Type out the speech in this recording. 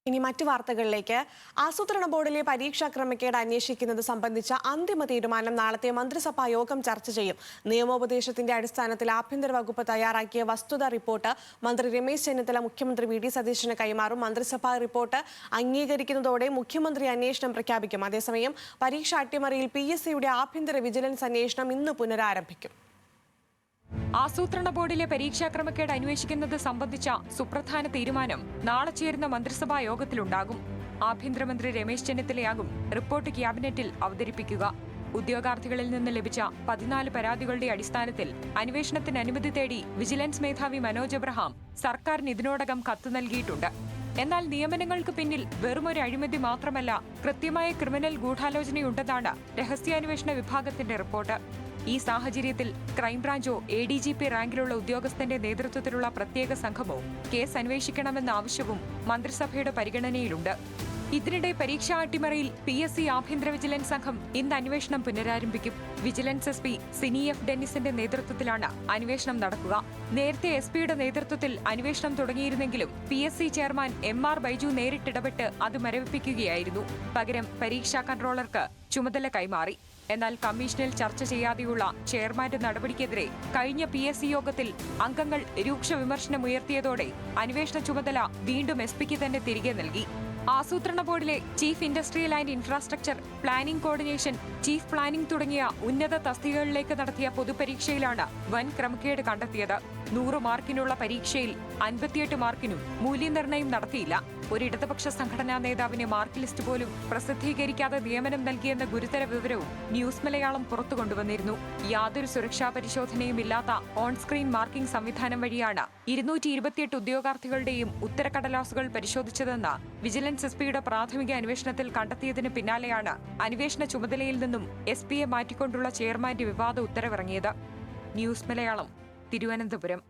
ഇനി മറ്റു വാർത്തകളിലേക്ക്. ആസൂത്രണ ബോർഡിലെ പരീക്ഷാ ക്രമക്കേട് അന്വേഷിക്കുന്നത് സംബന്ധിച്ച അന്തിമ തീരുമാനം നാളത്തെ മന്ത്രിസഭാ യോഗം ചർച്ച ചെയ്യും. നിയമോപദേശത്തിന്റെ അടിസ്ഥാനത്തിൽ ആഭ്യന്തര വകുപ്പ് തയ്യാറാക്കിയ വസ്തുതാ റിപ്പോർട്ട് മന്ത്രി രമേശ് ചെന്നിത്തല മുഖ്യമന്ത്രി വി ഡി സതീശന് കൈമാറും. മന്ത്രിസഭാ റിപ്പോർട്ട് അംഗീകരിക്കുന്നതോടെ മുഖ്യമന്ത്രി അന്വേഷണം പ്രഖ്യാപിക്കും. അതേസമയം പരീക്ഷാ അട്ടിമറിയിൽ PSCയുടെ ആഭ്യന്തര വിജിലൻസ് അന്വേഷണം ഇന്ന് പുനരാരംഭിക്കും. ആസൂത്രണ ബോർഡിലെ പരീക്ഷാ ക്രമക്കേട് അന്വേഷിക്കുന്നത് സംബന്ധിച്ച സുപ്രധാന തീരുമാനം നാളെ ചേരുന്ന മന്ത്രിസഭാ യോഗത്തിലുണ്ടാകും. ആഭ്യന്തരമന്ത്രി രമേശ് ചെന്നിത്തലയാകും റിപ്പോർട്ട് ക്യാബിനറ്റിൽ അവതരിപ്പിക്കുക. ഉദ്യോഗാർത്ഥികളിൽ നിന്ന് ലഭിച്ച 14 പരാതികളുടെ അടിസ്ഥാനത്തിൽ അന്വേഷണത്തിന് അനുമതി തേടി വിജിലൻസ് മേധാവി മനോജ് എബ്രഹാം സർക്കാരിന് ഇതിനോടകം കത്ത് നൽകിയിട്ടുണ്ട്. എന്നാൽ നിയമനങ്ങൾക്ക് പിന്നിൽ വെറുമൊരു അഴിമതി മാത്രമല്ല, കൃത്യമായ ക്രിമിനൽ ഗൂഢാലോചനയുണ്ടെന്നാണ് രഹസ്യാന്വേഷണ വിഭാഗത്തിന്റെ റിപ്പോർട്ട്. ഈ സാഹചര്യത്തിൽ ക്രൈംബ്രാഞ്ചോ ADGP റാങ്കിലുള്ള ഉദ്യോഗസ്ഥന്റെ നേതൃത്വത്തിലുള്ള പ്രത്യേക സംഘമോ കേസ് അന്വേഷിക്കണമെന്ന ആവശ്യവും മന്ത്രിസഭയുടെ പരിഗണനയിലുണ്ട്. ഇതിനിടെ പരീക്ഷാ അട്ടിമറിയിൽ PSC ആഭ്യന്തര വിജിലൻസ് സംഘം ഇന്ന് അന്വേഷണം പുനരാരംഭിക്കും. വിജിലൻസ് SP സിനി F ഡെന്നിസിന്റെ നേതൃത്വത്തിലാണ് അന്വേഷണം നടക്കുക. നേരത്തെ SPയുടെ നേതൃത്വത്തിൽ അന്വേഷണം തുടങ്ങിയിരുന്നെങ്കിലും PSC ചെയർമാൻ MR ബൈജു നേരിട്ടിടപെട്ട് അത് മരവിപ്പിക്കുകയായിരുന്നു. പകരം പരീക്ഷാ കൺട്രോളർക്ക് ചുമതല കൈമാറി. എന്നാൽ കമ്മീഷനിൽ ചർച്ച ചെയ്യാതെയുള്ള ചെയർമാന്റെ നടപടിക്കെതിരെ കഴിഞ്ഞ PSC യോഗത്തിൽ അംഗങ്ങൾ രൂക്ഷ വിമർശനമുയർത്തിയതോടെ അന്വേഷണ ചുമതല വീണ്ടും SPക്ക് തന്നെ തിരികെ നൽകി. ആസൂത്രണ ബോർഡിലെ chief industrial and infrastructure, planning coordination, chief planning തുടങ്ങിയ ഉന്നത തസ്തികകളിലേക്ക് നടത്തിയ പൊതുപരീക്ഷയിലാണ് വൻ ക്രമക്കേട് കണ്ടെത്തിയത്. 100 മാർക്കിനുള്ള പരീക്ഷയിൽ 58 മാർക്കിനും മൂല്യനിർണ്ണയം നടത്തിയില്ല. ഒരു ഇടതുപക്ഷ സംഘടനാ നേതാവിന് മാർക്ക് ലിസ്റ്റ് പോലും പ്രസിദ്ധീകരിക്കാതെ നിയമനം നൽകിയെന്ന ഗുരുതര വിവരവും ന്യൂസ് മലയാളം പുറത്തുകൊണ്ടുവന്നിരുന്നു. യാതൊരു സുരക്ഷാ പരിശോധനയും ഇല്ലാത്ത ഓൺ സ്ക്രീൻ മാർക്കിംഗ് സംവിധാനം വഴിയാണ് 228 ഉദ്യോഗാർത്ഥികളുടെയും ഉത്തരക്കടലാസുകൾ പരിശോധിച്ചതെന്ന് വിജിലൻസ് SPയുടെ പ്രാഥമിക അന്വേഷണത്തിൽ കണ്ടെത്തിയതിന് പിന്നാലെയാണ് അന്വേഷണ ചുമതലയിൽ നിന്നും SPയെ മാറ്റിക്കൊണ്ടുള്ള ചെയർമാന്റെ വിവാദ ഉത്തരവിറങ്ങിയത്. ന്യൂസ് മലയാളം, തിരുവനന്തപുരം.